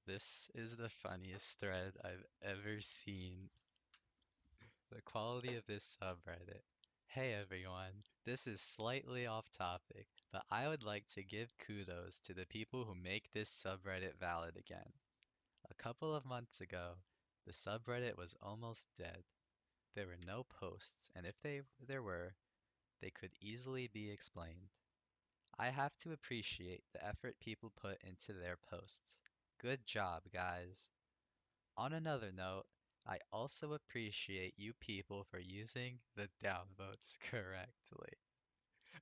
This is the funniest thread I've ever seen. The quality of this subreddit. Hey everyone, this is slightly off topic, but I would like to give kudos to the people who make this subreddit valid again. A couple of months ago, the subreddit was almost dead. There were no posts, and if there were, they could easily be explained. I have to appreciate the effort people put into their posts. Good job, guys. On another note, I also appreciate you people for using the downvotes correctly.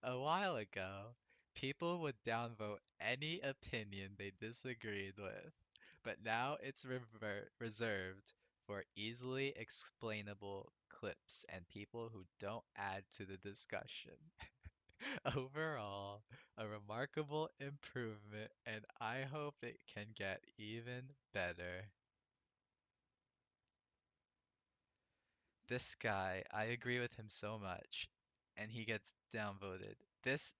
A while ago, people would downvote any opinion they disagreed with, but now it's reserved for easily explainable clips and people who don't add to the discussion. Overall, a remarkable improvement, and I hope it can get even better. This guy, I agree with him so much, and he gets downvoted. This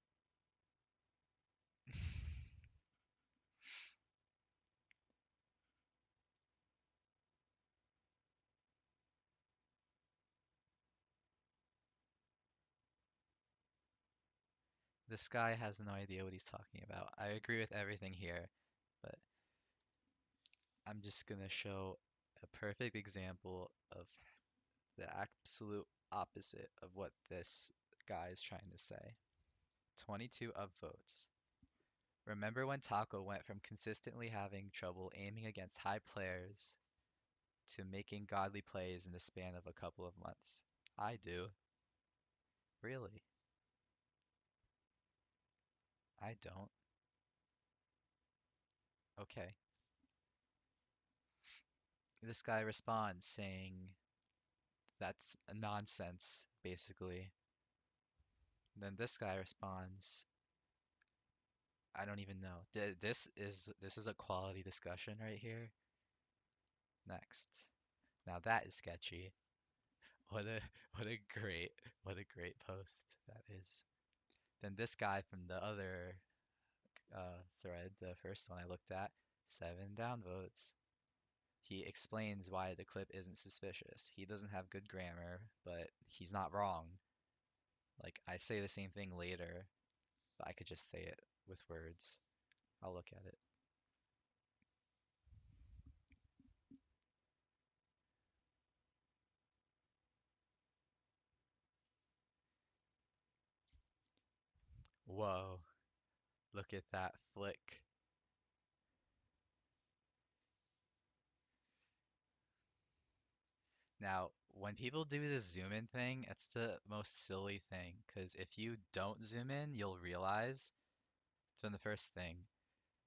guy has no idea what he's talking about. I agree with everything here, but I'm just gonna show a perfect example of the absolute opposite of what this guy is trying to say. 22 upvotes. Remember when Taco went from consistently having trouble aiming against high players to making godly plays in the span of a couple of months? I do. Really? I don't. Okay. This guy responds saying that's nonsense, basically. Then this guy responds, I don't even know. This is a quality discussion right here. Next. Now that is sketchy. What a what a great what a great post that is. Then this guy from the other thread, the first one I looked at, 7 downvotes. He explains why the clip isn't suspicious. He doesn't have good grammar, but he's not wrong. Like, I say the same thing later, but I could just say it with words. I'll look at it. Whoa, look at that flick. Now, when people do the zoom in thing, it's the most silly thing, because if you don't zoom in, you'll realize from the first thing,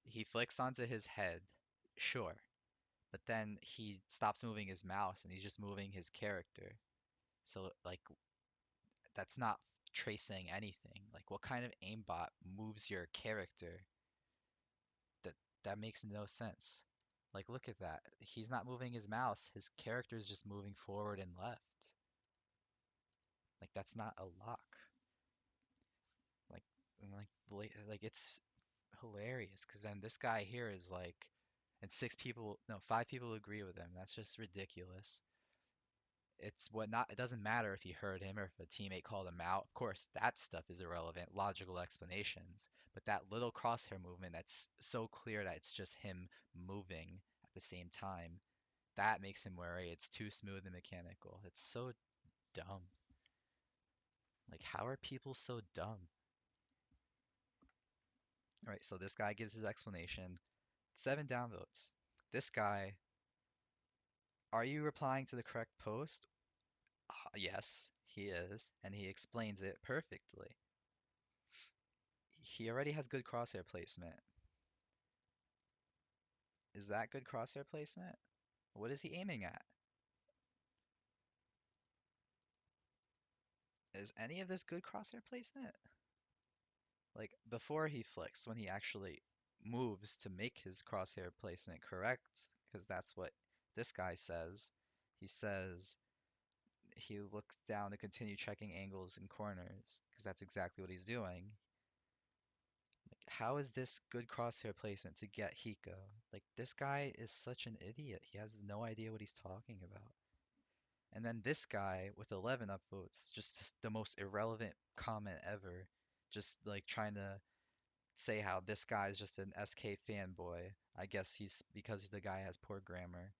he flicks onto his head, sure, but then he stops moving his mouse and he's just moving his character. So, like, that's not tracing anything. Like, what kind of aimbot moves your character? That that makes no sense. Like, look at that. He's not moving his mouse. His character is just moving forward and left. Like, that's not a lock. Like, like it's hilarious because then this guy here is like, and 6 people, no, 5 people agree with him. That's just ridiculous. It's what not, it doesn't matter if he heard him or if a teammate called him out. Of course, that stuff is irrelevant, logical explanations. But that little crosshair movement that's so clear that it's just him moving at the same time, that makes him worry. It's too smooth and mechanical. It's so dumb. Like, how are people so dumb? All right, so this guy gives his explanation. 7 downvotes. This guy, are you replying to the correct post? Yes, he is, and he explains it perfectly. He already has good crosshair placement. Is that good crosshair placement? What is he aiming at? Is any of this good crosshair placement? Like before he flicks, when he actually moves to make his crosshair placement correct, because that's what this guy says. He says he looks down to continue checking angles and corners, because that's exactly what he's doing. how is this good crosshair placement to get Hiko? Like, this guy is such an idiot. He has no idea what he's talking about. And then this guy with 11 upvotes, just the most irrelevant comment ever, just like trying to say how this guy is just an SK fanboy. I guess he's because the guy has poor grammar.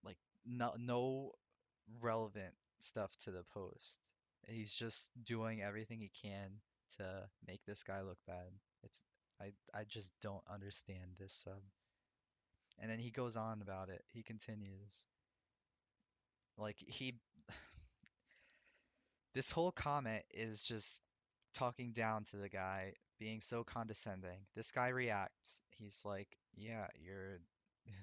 Like, no relevant stuff to the post. He's just doing everything he can to make this guy look bad. It's I just don't understand this sub. And then he goes on about it. He continues. Like he This whole comment is just talking down to the guy, being so condescending. This guy reacts. He's like, "Yeah, you're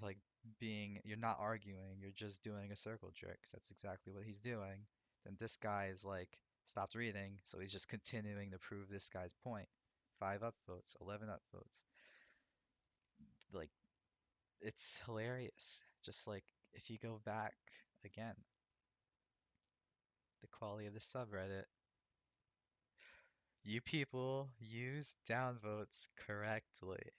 like you're not arguing, you're just doing a circle jerk." 'Cause that's exactly what he's doing. Then this guy is like, stopped reading, so he's just continuing to prove this guy's point. 5 upvotes, 11 upvotes. Like, it's hilarious. Just like if you go back again, the quality of the subreddit. You people use downvotes correctly.